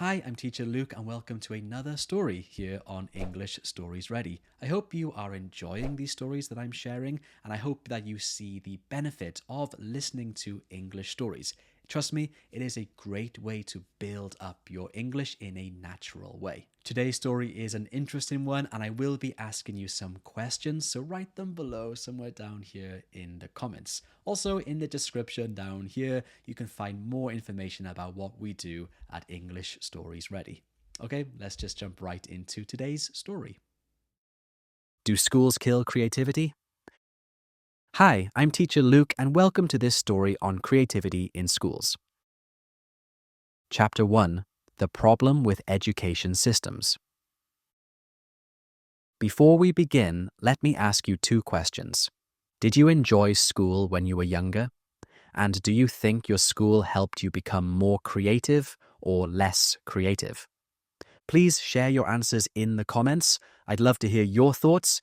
Hi, I'm Teacher Luke, and welcome to another story here on English Stories Ready. I hope you are enjoying these stories that I'm sharing, and I hope that you see the benefit of listening to English stories. Trust me, it is a great way to build up your English in a natural way. Today's story is an interesting one, and I will be asking you some questions, so write them below somewhere down here in the comments. Also, in the description down here, you can find more information about what we do at English Stories Ready. Okay, let's just jump right into today's story. Do schools kill creativity? Hi, I'm Teacher Luke, and welcome to this story on creativity in schools. Chapter 1: The Problem with Education Systems. Before we begin, let me ask you two questions. Did you enjoy school when you were younger? And do you think your school helped you become more creative or less creative? Please share your answers in the comments. I'd love to hear your thoughts.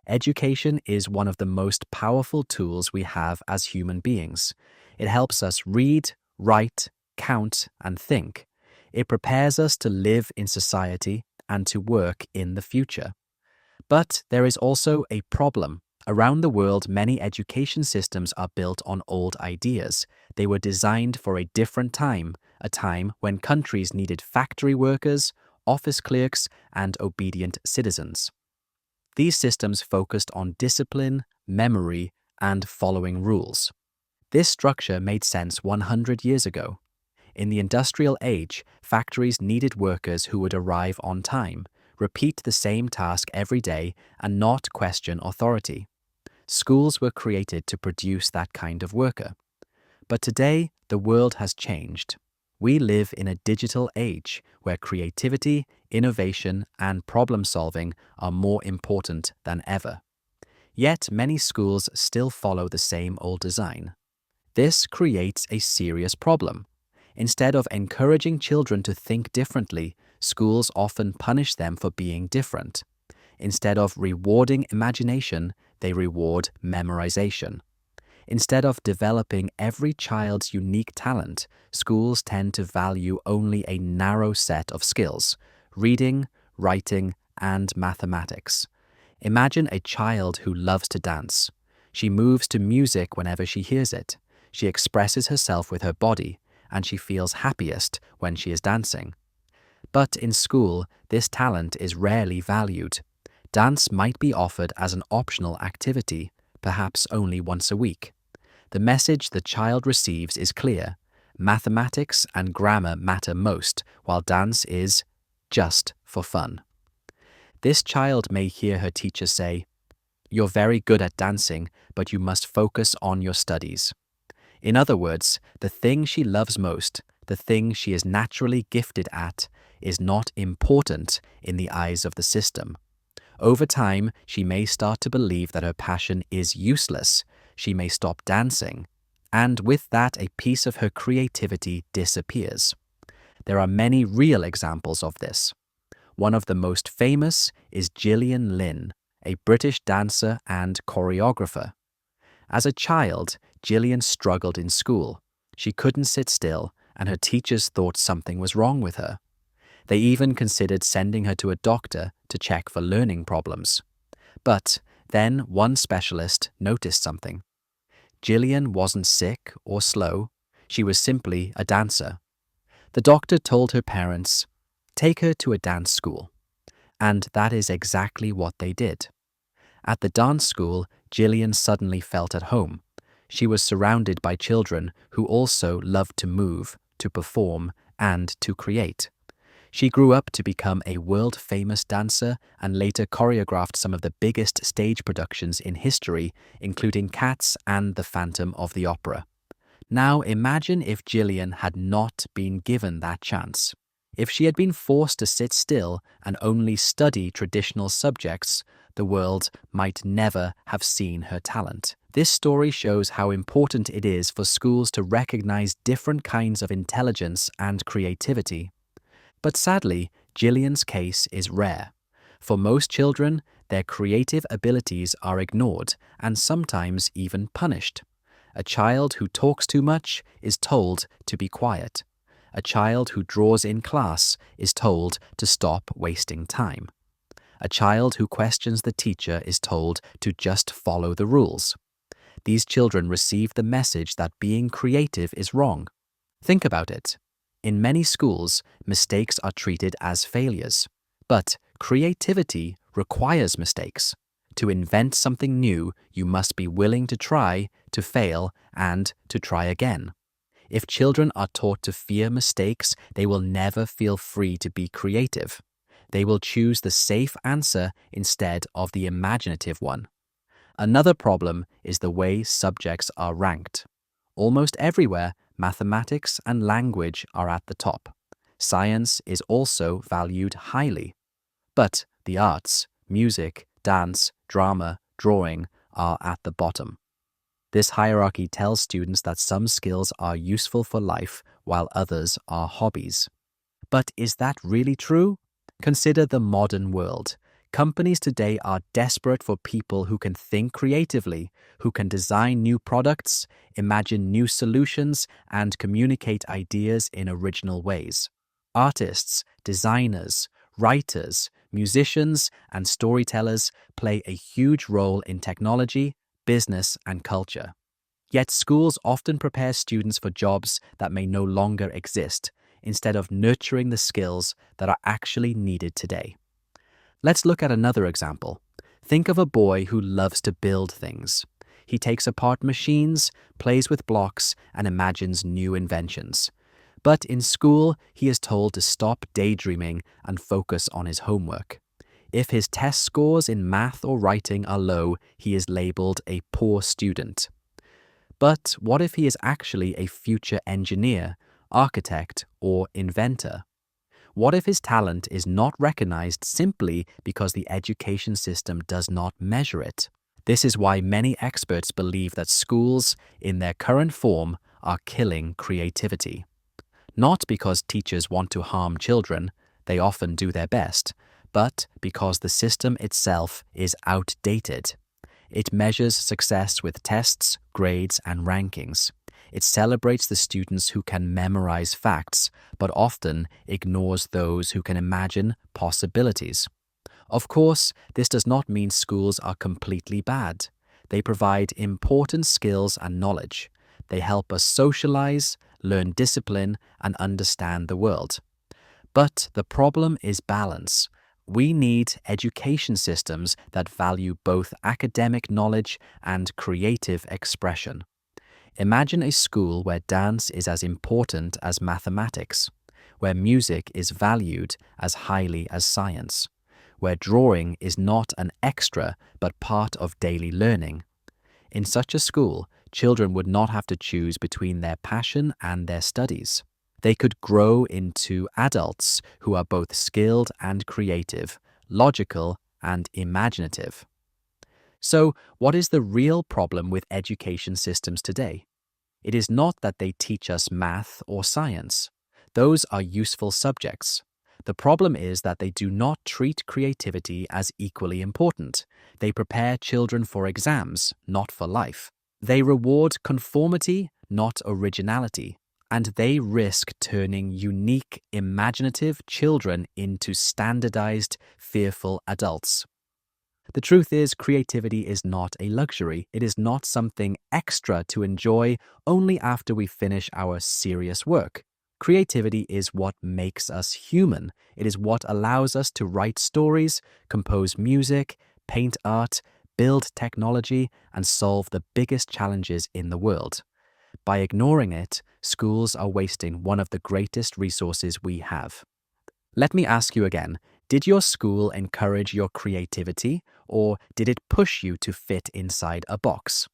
Education is one of the most powerful tools we have as human beings. It helps us read, write, count, and think. It prepares us to live in society and to work in the future. But there is also a problem. Around the world, many education systems are built on old ideas. They were designed for a different time, a time when countries needed factory workers, office clerks, and obedient citizens. These systems focused on discipline, memory, and following rules. This structure made sense 100 years ago. In the industrial age, factories needed workers who would arrive on time, repeat the same task every day, and not question authority. Schools were created to produce that kind of worker. But today, the world has changed. We live in a digital age where creativity, innovation, and problem solving are more important than ever. Yet many schools still follow the same old design. This creates a serious problem. Instead of encouraging children to think differently, schools often punish them for being different. Instead of rewarding imagination, they reward memorization. Instead of developing every child's unique talent, schools tend to value only a narrow set of skills: reading, writing, and mathematics. Imagine a child who loves to dance. She moves to music whenever she hears it. She expresses herself with her body, and she feels happiest when she is dancing. But in school, this talent is rarely valued. Dance might be offered as an optional activity, perhaps only once a week. The message the child receives is clear. Mathematics and grammar matter most, while dance is just for fun. This child may hear her teacher say, "You're very good at dancing, but you must focus on your studies." In other words, the thing she loves most, the thing she is naturally gifted at, is not important in the eyes of the system. Over time, she may start to believe that her passion is useless. She may stop dancing, and with that, a piece of her creativity disappears. There are many real examples of this. One of the most famous is Gillian Lynne, a British dancer and choreographer. As a child, Gillian struggled in school. She couldn't sit still, and her teachers thought something was wrong with her. They even considered sending her to a doctor to check for learning problems. But then one specialist noticed something. Gillian wasn't sick or slow. She was simply a dancer. The doctor told her parents, "Take her to a dance school." And that is exactly what they did. At the dance school, Gillian suddenly felt at home. She was surrounded by children who also loved to move, to perform, and to create. She grew up to become a world-famous dancer and later choreographed some of the biggest stage productions in history, including Cats and The Phantom of the Opera. Now imagine if Gillian had not been given that chance. If she had been forced to sit still and only study traditional subjects, the world might never have seen her talent. This story shows how important it is for schools to recognize different kinds of intelligence and creativity. But sadly, Gillian's case is rare. For most children, their creative abilities are ignored and sometimes even punished. A child who talks too much is told to be quiet. A child who draws in class is told to stop wasting time. A child who questions the teacher is told to just follow the rules. These children receive the message that being creative is wrong. Think about it. In many schools, mistakes are treated as failures. But creativity requires mistakes. To invent something new, you must be willing to try, to fail, and to try again. If children are taught to fear mistakes, they will never feel free to be creative. They will choose the safe answer instead of the imaginative one. Another problem is the way subjects are ranked. Almost everywhere, mathematics and language are at the top. Science is also valued highly. But the arts, music, dance, drama, drawing are at the bottom. This hierarchy tells students that some skills are useful for life while others are hobbies. But is that really true? Consider the modern world. Companies today are desperate for people who can think creatively, who can design new products, imagine new solutions, and communicate ideas in original ways. Artists, designers, writers, musicians, and storytellers play a huge role in technology, business, and culture. Yet schools often prepare students for jobs that may no longer exist, instead of nurturing the skills that are actually needed today. Let's look at another example. Think of a boy who loves to build things. He takes apart machines, plays with blocks, and imagines new inventions. But in school, he is told to stop daydreaming and focus on his homework. If his test scores in math or writing are low, he is labeled a poor student. But what if he is actually a future engineer, architect, or inventor? What if his talent is not recognized simply because the education system does not measure it? This is why many experts believe that schools, in their current form, are killing creativity. Not because teachers want to harm children, they often do their best, but because the system itself is outdated. It measures success with tests, grades, and rankings. It celebrates the students who can memorize facts, but often ignores those who can imagine possibilities. Of course, this does not mean schools are completely bad. They provide important skills and knowledge. They help us socialize, learn discipline, and understand the world. But the problem is balance. We need education systems that value both academic knowledge and creative expression. Imagine a school where dance is as important as mathematics, where music is valued as highly as science, where drawing is not an extra but part of daily learning. In such a school, children would not have to choose between their passion and their studies. They could grow into adults who are both skilled and creative, logical and imaginative. So, what is the real problem with education systems today? It is not that they teach us math or science. Those are useful subjects. The problem is that they do not treat creativity as equally important. They prepare children for exams, not for life. They reward conformity, not originality. And they risk turning unique, imaginative children into standardized, fearful adults. The truth is, creativity is not a luxury. It is not something extra to enjoy only after we finish our serious work. Creativity is what makes us human. It is what allows us to write stories, compose music, paint art, build technology, and solve the biggest challenges in the world. By ignoring it, schools are wasting one of the greatest resources we have. Let me ask you again, did your school encourage your creativity, or did it push you to fit inside a box?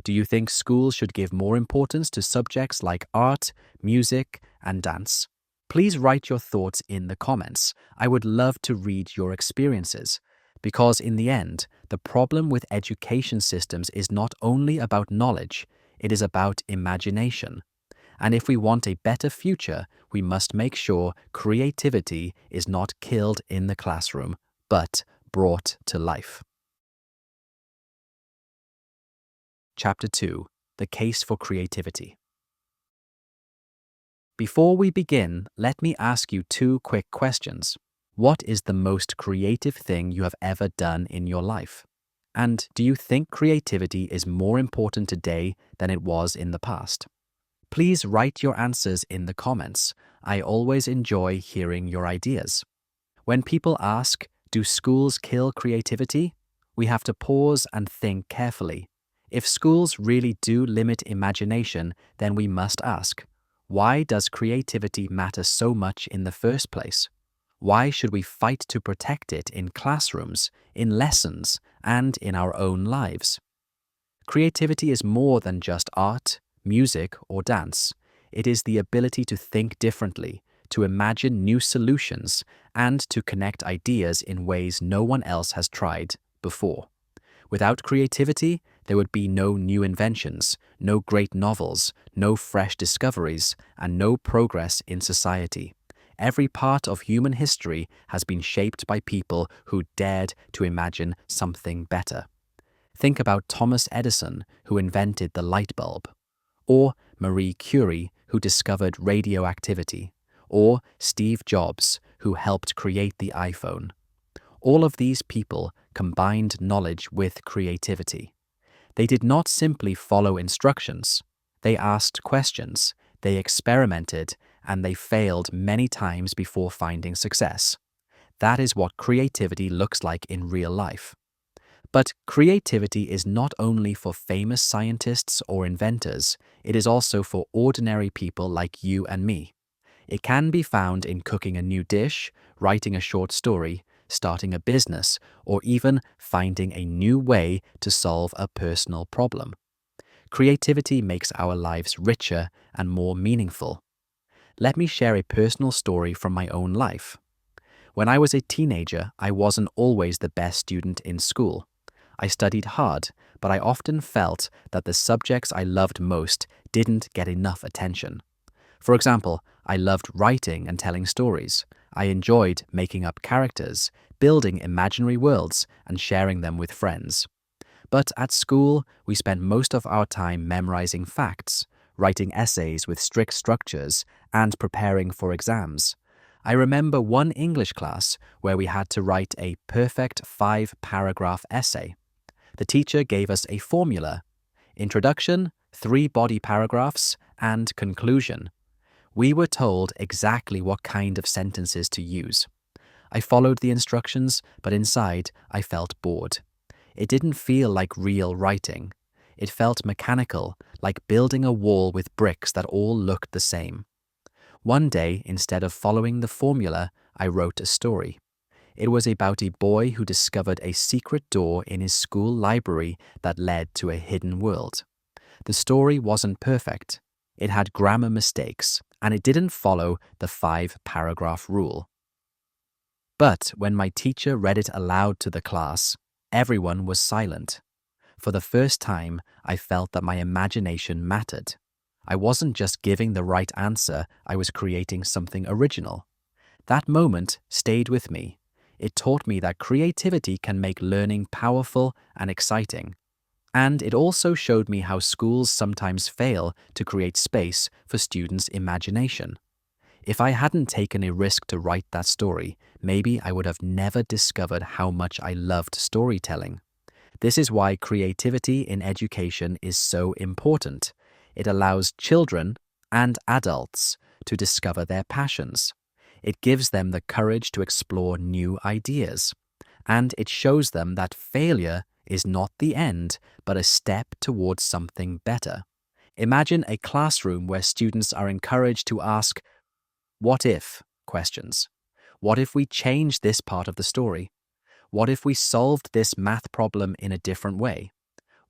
Do you think schools should give more importance to subjects like art, music, and dance? Please write your thoughts in the comments. I would love to read your experiences. Because in the end, the problem with education systems is not only about knowledge, it is about imagination. And if we want a better future, we must make sure creativity is not killed in the classroom, but brought to life. Chapter 2. The Case for Creativity. Before we begin, let me ask you two quick questions. What is the most creative thing you have ever done in your life? And do you think creativity is more important today than it was in the past? Please write your answers in the comments. I always enjoy hearing your ideas. When people ask, do schools kill creativity? We have to pause and think carefully. If schools really do limit imagination, then we must ask, why does creativity matter so much in the first place? Why should we fight to protect it in classrooms, in lessons, and in our own lives? Creativity is more than just art, music, or dance. It is the ability to think differently, to imagine new solutions, and to connect ideas in ways no one else has tried before. Without creativity, there would be no new inventions, no great novels, no fresh discoveries, and no progress in society. Every part of human history has been shaped by people who dared to imagine something better. Think about Thomas Edison, who invented the light bulb, or Marie Curie, who discovered radioactivity, or Steve Jobs, who helped create the iPhone. All of these people combined knowledge with creativity. They did not simply follow instructions. They asked questions, they experimented, and they failed many times before finding success. That is what creativity looks like in real life. But creativity is not only for famous scientists or inventors, it is also for ordinary people like you and me. It can be found in cooking a new dish, writing a short story, starting a business, or even finding a new way to solve a personal problem. Creativity makes our lives richer and more meaningful. Let me share a personal story from my own life. When I was a teenager, I wasn't always the best student in school. I studied hard, but I often felt that the subjects I loved most didn't get enough attention. For example, I loved writing and telling stories. I enjoyed making up characters, building imaginary worlds, and sharing them with friends. But at school, we spent most of our time memorizing facts, writing essays with strict structures, and preparing for exams. I remember one English class where we had to write a perfect 5-paragraph essay. The teacher gave us a formula: introduction, 3 body paragraphs, and conclusion. We were told exactly what kind of sentences to use. I followed the instructions, but inside I felt bored. It didn't feel like real writing. It felt mechanical, like building a wall with bricks that all looked the same. One day, instead of following the formula, I wrote a story. It was about a boy who discovered a secret door in his school library that led to a hidden world. The story wasn't perfect. It had grammar mistakes, and it didn't follow the 5-paragraph rule. But when my teacher read it aloud to the class, everyone was silent. For the first time, I felt that my imagination mattered. I wasn't just giving the right answer, I was creating something original. That moment stayed with me. It taught me that creativity can make learning powerful and exciting. And it also showed me how schools sometimes fail to create space for students' imagination. If I hadn't taken a risk to write that story, maybe I would have never discovered how much I loved storytelling. This is why creativity in education is so important. It allows children and adults to discover their passions. It gives them the courage to explore new ideas. And it shows them that failure is not the end, but a step towards something better. Imagine a classroom where students are encouraged to ask "what if" questions. What if we changed this part of the story? What if we solved this math problem in a different way?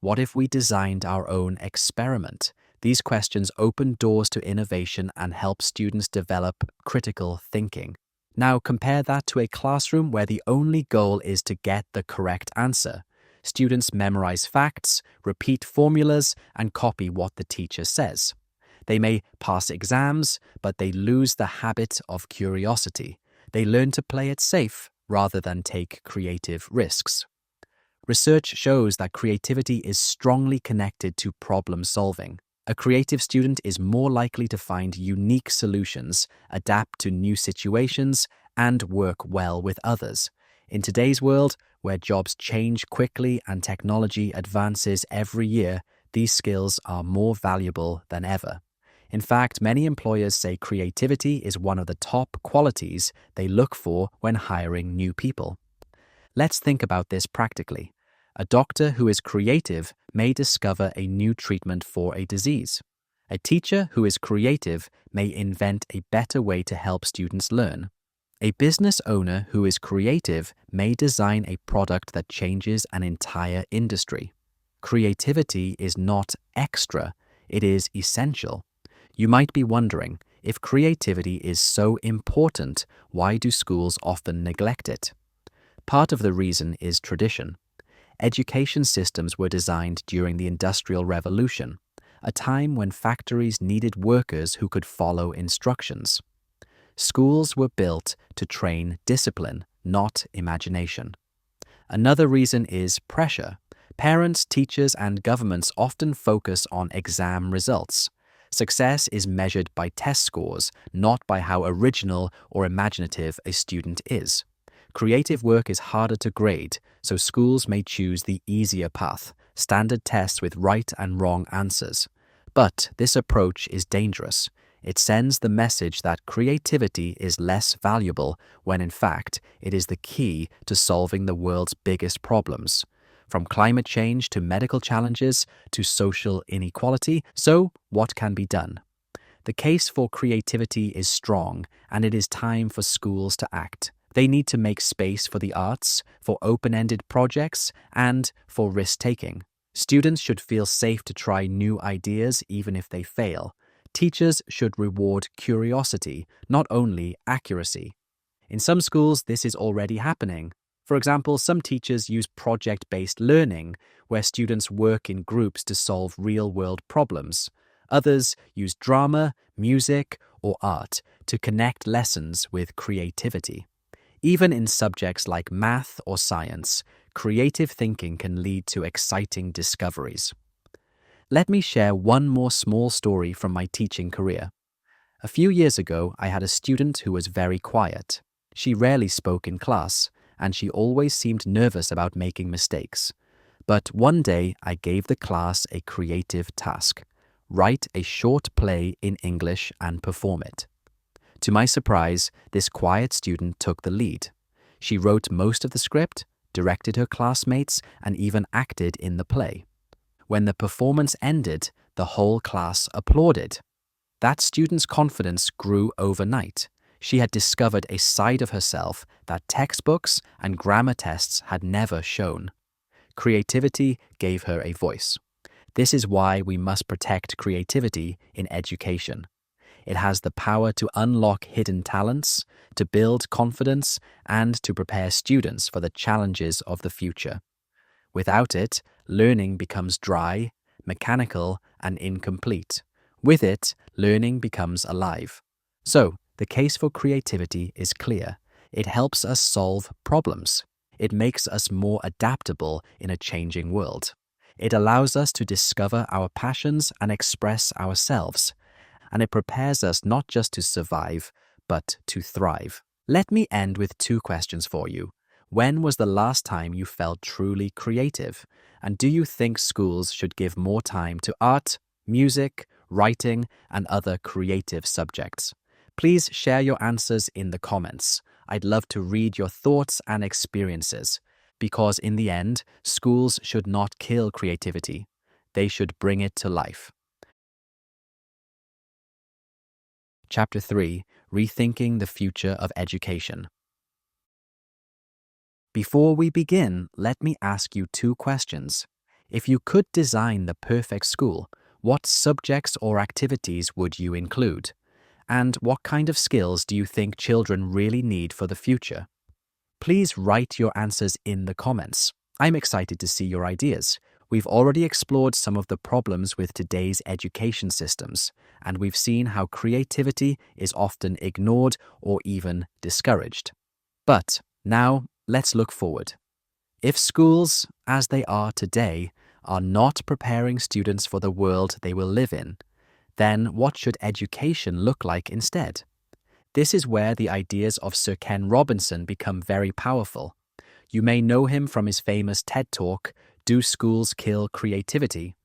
What if we designed our own experiment? These questions open doors to innovation and help students develop critical thinking. Now compare that to a classroom where the only goal is to get the correct answer. Students memorize facts, repeat formulas, and copy what the teacher says. They may pass exams, but they lose the habit of curiosity. They learn to play it safe rather than take creative risks. Research shows that creativity is strongly connected to problem solving. A creative student is more likely to find unique solutions, adapt to new situations, and work well with others. In today's world, where jobs change quickly and technology advances every year, these skills are more valuable than ever. In fact, many employers say creativity is one of the top qualities they look for when hiring new people. Let's think about this practically. A doctor who is creative may discover a new treatment for a disease. A teacher who is creative may invent a better way to help students learn. A business owner who is creative may design a product that changes an entire industry. Creativity is not extra, it is essential. You might be wondering, if creativity is so important, why do schools often neglect it? Part of the reason is tradition. Education systems were designed during the Industrial Revolution, a time when factories needed workers who could follow instructions. Schools were built to train discipline, not imagination. Another reason is pressure. Parents, teachers, and governments often focus on exam results. Success is measured by test scores, not by how original or imaginative a student is. Creative work is harder to grade, so schools may choose the easier path, standard tests with right and wrong answers. But this approach is dangerous. It sends the message that creativity is less valuable when in fact it is the key to solving the world's biggest problems. From climate change to medical challenges to social inequality, so what can be done? The case for creativity is strong, and it is time for schools to act. They need to make space for the arts, for open-ended projects, and for risk-taking. Students should feel safe to try new ideas even if they fail. Teachers should reward curiosity, not only accuracy. In some schools, this is already happening. For example, some teachers use project-based learning, where students work in groups to solve real-world problems. Others use drama, music, or art to connect lessons with creativity. Even in subjects like math or science, creative thinking can lead to exciting discoveries. Let me share one more small story from my teaching career. A few years ago, I had a student who was very quiet. She rarely spoke in class, and she always seemed nervous about making mistakes. But one day, I gave the class a creative task: write a short play in English and perform it. To my surprise, this quiet student took the lead. She wrote most of the script, directed her classmates, and even acted in the play. When the performance ended, the whole class applauded. That student's confidence grew overnight. She had discovered a side of herself that textbooks and grammar tests had never shown. Creativity gave her a voice. This is why we must protect creativity in education. It has the power to unlock hidden talents, to build confidence, and to prepare students for the challenges of the future. Without it, learning becomes dry, mechanical, and incomplete. With it, learning becomes alive. So, the case for creativity is clear. It helps us solve problems. It makes us more adaptable in a changing world. It allows us to discover our passions and express ourselves. And it prepares us not just to survive, but to thrive. Let me end with two questions for you. When was the last time you felt truly creative? And do you think schools should give more time to art, music, writing, and other creative subjects? Please share your answers in the comments. I'd love to read your thoughts and experiences, because in the end, schools should not kill creativity. They should bring it to life. Chapter 3: Rethinking the Future of Education. Before we begin, let me ask you two questions. If you could design the perfect school, what subjects or activities would you include? And what kind of skills do you think children really need for the future? Please write your answers in the comments. I'm excited to see your ideas. We've already explored some of the problems with today's education systems, and we've seen how creativity is often ignored or even discouraged. But now, let's look forward. If schools, as they are today, are not preparing students for the world they will live in, then what should education look like instead? This is where the ideas of Sir Ken Robinson become very powerful. You may know him from his famous TED Talk, Do Schools Kill Creativity?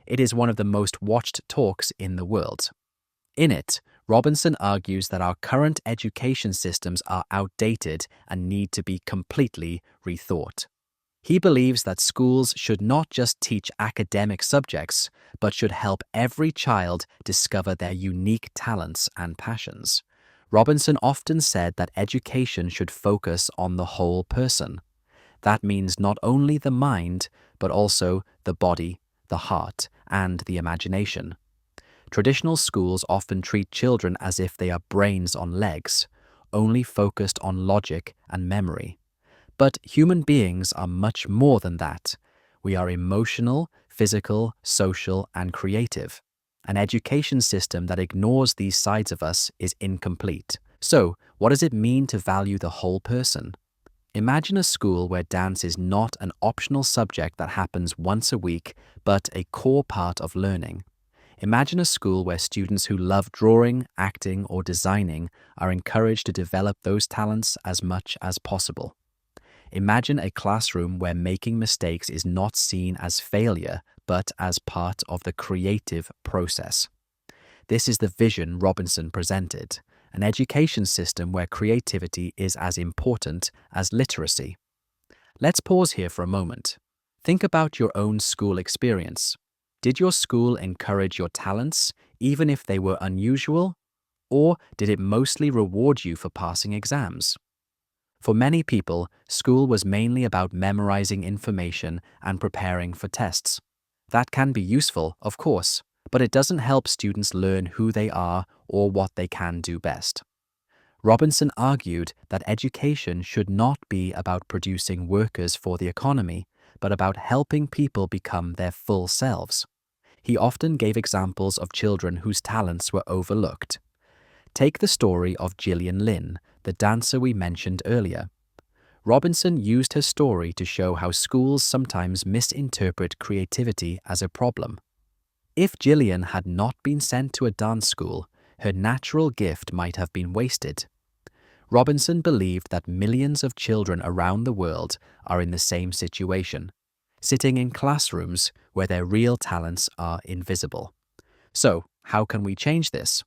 It is one of the most watched talks in the world. In it, Robinson argues that our current education systems are outdated and need to be completely rethought. He believes that schools should not just teach academic subjects, but should help every child discover their unique talents and passions. Robinson often said that education should focus on the whole person. That means not only the mind, but also the body, the heart, and the imagination. Traditional schools often treat children as if they are brains on legs, only focused on logic and memory. But human beings are much more than that. We are emotional, physical, social, and creative. An education system that ignores these sides of us is incomplete. So, what does it mean to value the whole person? Imagine a school where dance is not an optional subject that happens once a week, but a core part of learning. Imagine a school where students who love drawing, acting, or designing are encouraged to develop those talents as much as possible. Imagine a classroom where making mistakes is not seen as failure, but as part of the creative process. This is the vision Robinson presented, an education system where creativity is as important as literacy. Let's pause here for a moment. Think about your own school experience. Did your school encourage your talents, even if they were unusual? Or did it mostly reward you for passing exams? For many people, school was mainly about memorizing information and preparing for tests. That can be useful, of course, but it doesn't help students learn who they are or what they can do best. Robinson argued that education should not be about producing workers for the economy, but about helping people become their full selves. He often gave examples of children whose talents were overlooked. Take the story of Gillian Lynn, the dancer we mentioned earlier. Robinson used her story to show how schools sometimes misinterpret creativity as a problem. If Gillian had not been sent to a dance school, her natural gift might have been wasted. Robinson believed that millions of children around the world are in the same situation, sitting in classrooms where their real talents are invisible. So, how can we change this?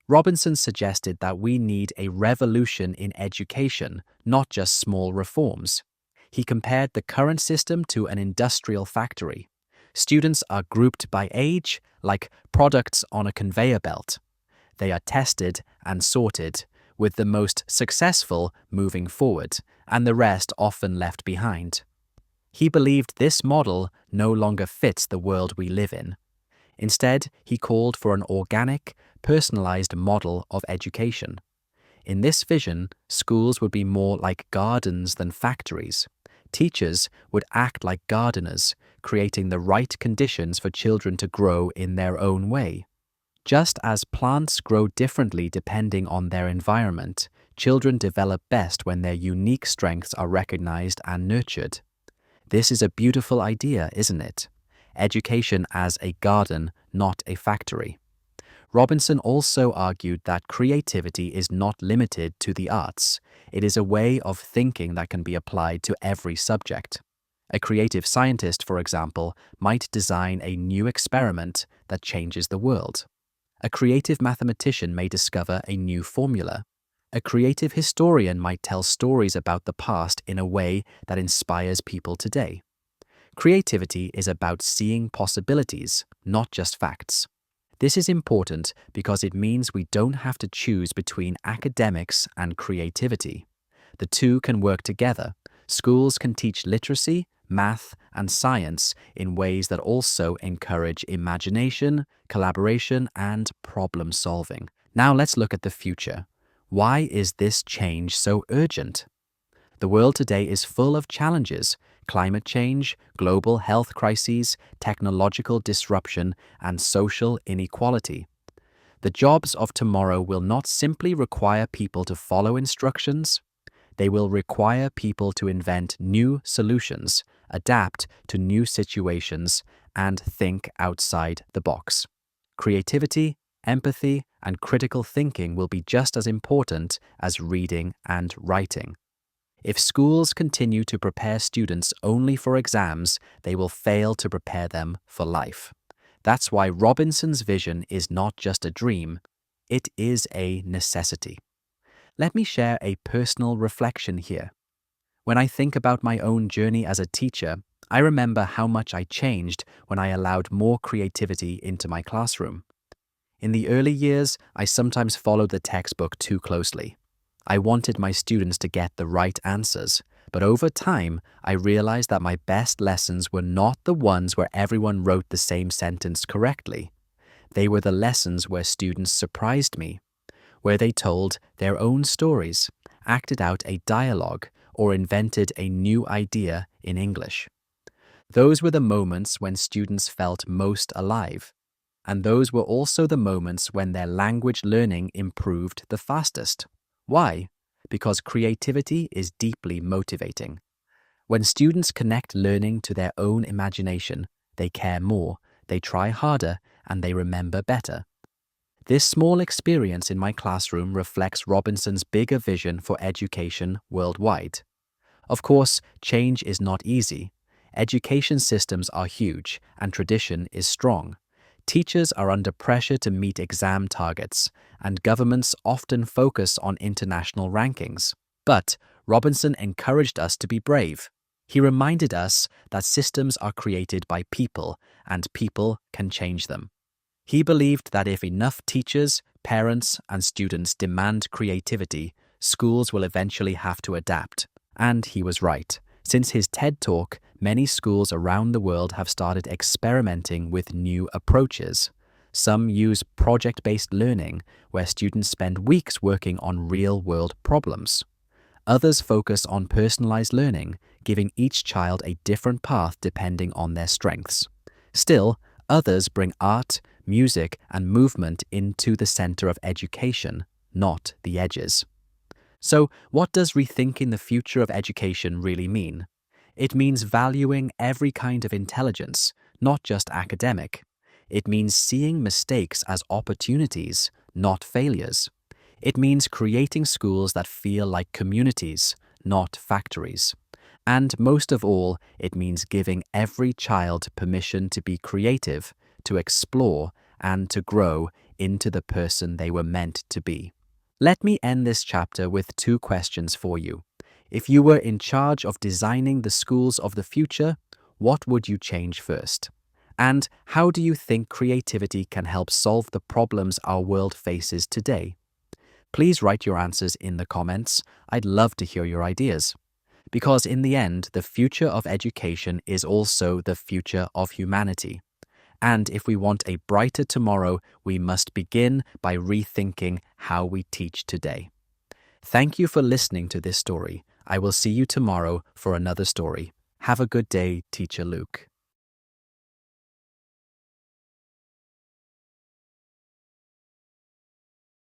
Robinson suggested that we need a revolution in education, not just small reforms. He compared the current system to an industrial factory. Students are grouped by age, like products on a conveyor belt. They are tested and sorted, with the most successful moving forward, and the rest often left behind. He believed this model no longer fits the world we live in. Instead, he called for an organic, personalized model of education. In this vision, schools would be more like gardens than factories. Teachers would act like gardeners, creating the right conditions for children to grow in their own way. Just as plants grow differently depending on their environment, children develop best when their unique strengths are recognized and nurtured. This is a beautiful idea, isn't it? Education as a garden, not a factory. Robinson also argued that creativity is not limited to the arts. It is a way of thinking that can be applied to every subject. A creative scientist, for example, might design a new experiment that changes the world. A creative mathematician may discover a new formula. A creative historian might tell stories about the past in a way that inspires people today. Creativity is about seeing possibilities, not just facts. This is important because it means we don't have to choose between academics and creativity. The two can work together. Schools can teach literacy, math, and science in ways that also encourage imagination, collaboration, and problem solving. Now let's look at the future. Why is this change so urgent? The world today is full of challenges: climate change, global health crises, technological disruption, and social inequality. The jobs of tomorrow will not simply require people to follow instructions. They will require people to invent new solutions, adapt to new situations, and think outside the box. Creativity, empathy, and critical thinking will be just as important as reading and writing. If schools continue to prepare students only for exams, they will fail to prepare them for life. That's why Robinson's vision is not just a dream, it is a necessity. Let me share a personal reflection here. When I think about my own journey as a teacher, I remember how much I changed when I allowed more creativity into my classroom. In the early years, I sometimes followed the textbook too closely. I wanted my students to get the right answers, but over time, I realized that my best lessons were not the ones where everyone wrote the same sentence correctly. They were the lessons where students surprised me, where they told their own stories, acted out a dialogue, or invented a new idea in English. Those were the moments when students felt most alive, and those were also the moments when their language learning improved the fastest. Why? Because creativity is deeply motivating. When students connect learning to their own imagination, they care more, they try harder, and they remember better. This small experience in my classroom reflects Robinson's bigger vision for education worldwide. Of course, change is not easy. Education systems are huge, and tradition is strong. Teachers are under pressure to meet exam targets, and governments often focus on international rankings. But Robinson encouraged us to be brave. He reminded us that systems are created by people, and people can change them. He believed that if enough teachers, parents, and students demand creativity, schools will eventually have to adapt. And he was right. Since his TED Talk, many schools around the world have started experimenting with new approaches. Some use project-based learning, where students spend weeks working on real-world problems. Others focus on personalized learning, giving each child a different path depending on their strengths. Still, others bring art, music, and movement into the center of education, not the edges. So, what does rethinking the future of education really mean? It means valuing every kind of intelligence, not just academic. It means seeing mistakes as opportunities, not failures. It means creating schools that feel like communities, not factories. And most of all, it means giving every child permission to be creative, to explore, and to grow into the person they were meant to be. Let me end this chapter with 2 questions for you. If you were in charge of designing the schools of the future, what would you change first? And how do you think creativity can help solve the problems our world faces today? Please write your answers in the comments. I'd love to hear your ideas. Because in the end, the future of education is also the future of humanity. And if we want a brighter tomorrow, we must begin by rethinking how we teach today. Thank you for listening to this story. I will see you tomorrow for another story. Have a good day, Teacher Luke.